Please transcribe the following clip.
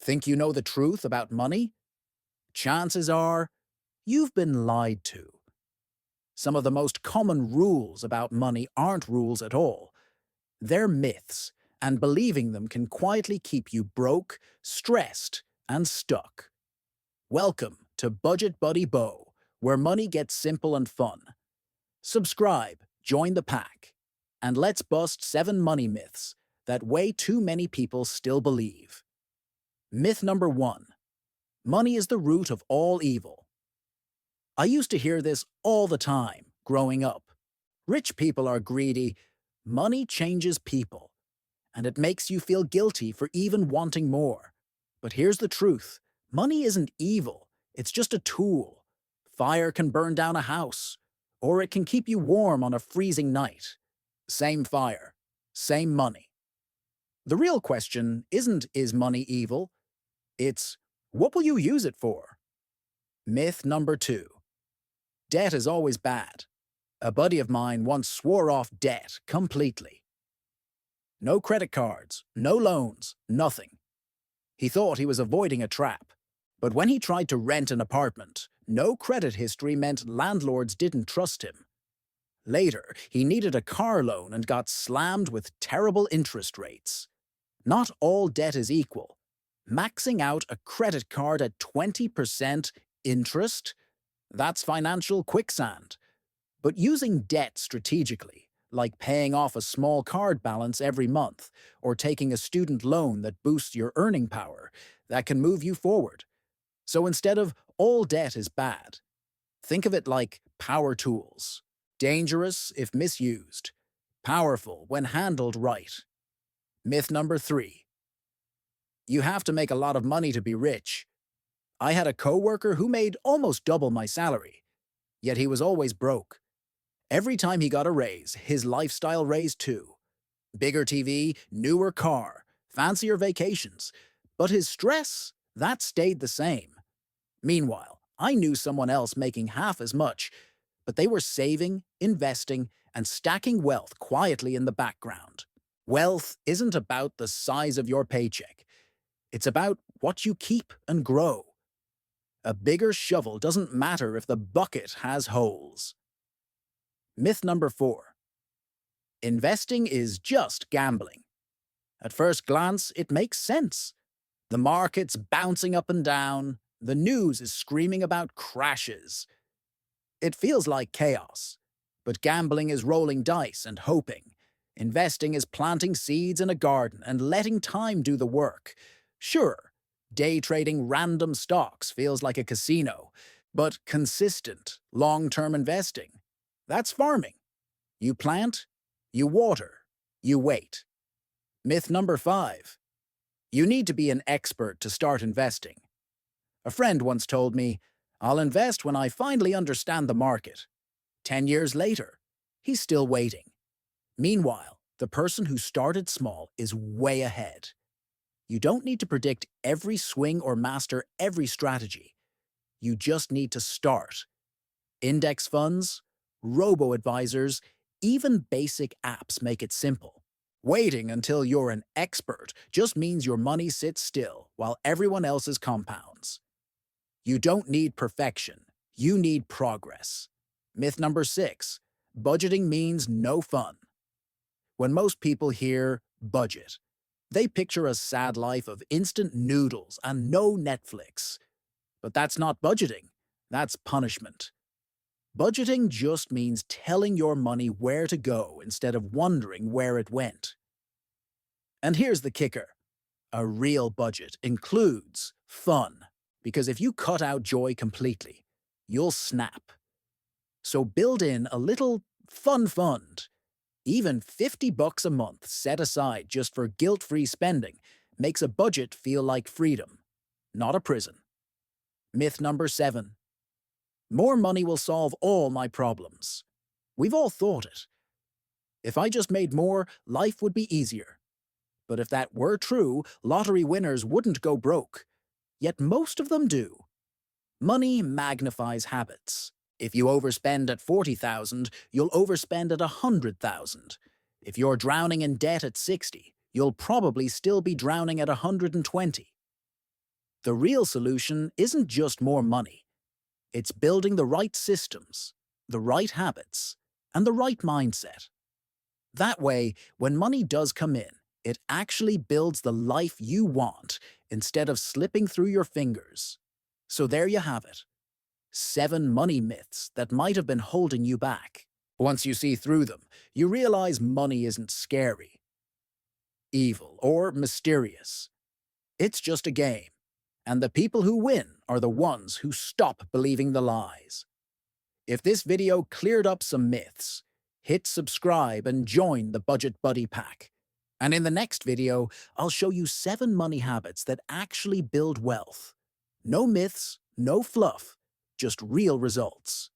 Think you know the truth about money? Chances are you've been lied to. Some of the most common rules about money aren't rules at all. They're myths, and believing them can quietly keep you broke, stressed, and stuck. Welcome to Budget Buddy Bo, where money gets simple and fun. Subscribe, join the pack, and let's bust 7 money myths that way too many people still believe. Myth number 1. Money is the root of all evil. I used to hear this all the time growing up. Rich people are greedy. Money changes people, and it makes you feel guilty for even wanting more. But here's the truth. Money isn't evil. It's just a tool. Fire can burn down a house, or it can keep you warm on a freezing night. Same fire, same money. The real question isn't, is money evil? It's, what will you use it for? Myth number 2. Debt is always bad. A buddy of mine once swore off debt completely. No credit cards, no loans, nothing. He thought he was avoiding a trap. But when he tried to rent an apartment, no credit history meant landlords didn't trust him. Later, he needed a car loan and got slammed with terrible interest rates. Not all debt is equal. Maxing out a credit card at 20% interest? That's financial quicksand. But using debt strategically, like paying off a small card balance every month or taking a student loan that boosts your earning power, that can move you forward. So instead of all debt is bad, think of it like power tools. Dangerous if misused, powerful when handled right. Myth number 3. You have to make a lot of money to be rich. I had a coworker who made almost double my salary, yet he was always broke. Every time he got a raise, his lifestyle raised too. Bigger TV, newer car, fancier vacations. But his stress, that stayed the same. Meanwhile, I knew someone else making half as much, but they were saving, investing, and stacking wealth quietly in the background. Wealth isn't about the size of your paycheck. It's about what you keep and grow. A bigger shovel doesn't matter if the bucket has holes. Myth number 4. Investing is just gambling. At first glance, it makes sense. The market's bouncing up and down. The news is screaming about crashes. It feels like chaos. But gambling is rolling dice and hoping. Investing is planting seeds in a garden and letting time do the work. Sure, day trading random stocks feels like a casino, but consistent, long-term investing, that's farming. You plant, you water, you wait. Myth number 5. You need to be an expert to start investing. A friend once told me, I'll invest when I finally understand the market. 10 years later, he's still waiting. Meanwhile, the person who started small is way ahead. You don't need to predict every swing or master every strategy. You just need to start. Index funds, robo-advisors, even basic apps make it simple. Waiting until you're an expert just means your money sits still while everyone else's compounds. You don't need perfection. You need progress. Myth number 6. Budgeting means no fun. When most people hear budget, they picture a sad life of instant noodles and no Netflix. But that's not budgeting. That's punishment. Budgeting just means telling your money where to go instead of wondering where it went. And here's the kicker. A real budget includes fun, because if you cut out joy completely, you'll snap. So build in a little fun fund. Even $50 a month set aside just for guilt-free spending makes a budget feel like freedom, not a prison. Myth number 7. More money will solve all my problems. We've all thought it. If I just made more, life would be easier. But if that were true, lottery winners wouldn't go broke. Yet most of them do. Money magnifies habits. If you overspend at 40,000, you'll overspend at 100,000. If you're drowning in debt at 60, you'll probably still be drowning at 120. The real solution isn't just more money. It's building the right systems, the right habits, and the right mindset. That way, when money does come in, it actually builds the life you want instead of slipping through your fingers. So there you have it. 7 money myths that might have been holding you back. Once you see through them, you realize money isn't scary, evil, or mysterious. It's just a game, and the people who win are the ones who stop believing the lies. If this video cleared up some myths, hit subscribe and join the Budget Buddy Pack. And in the next video, I'll show you 7 money habits that actually build wealth. No myths, no fluff, just real results.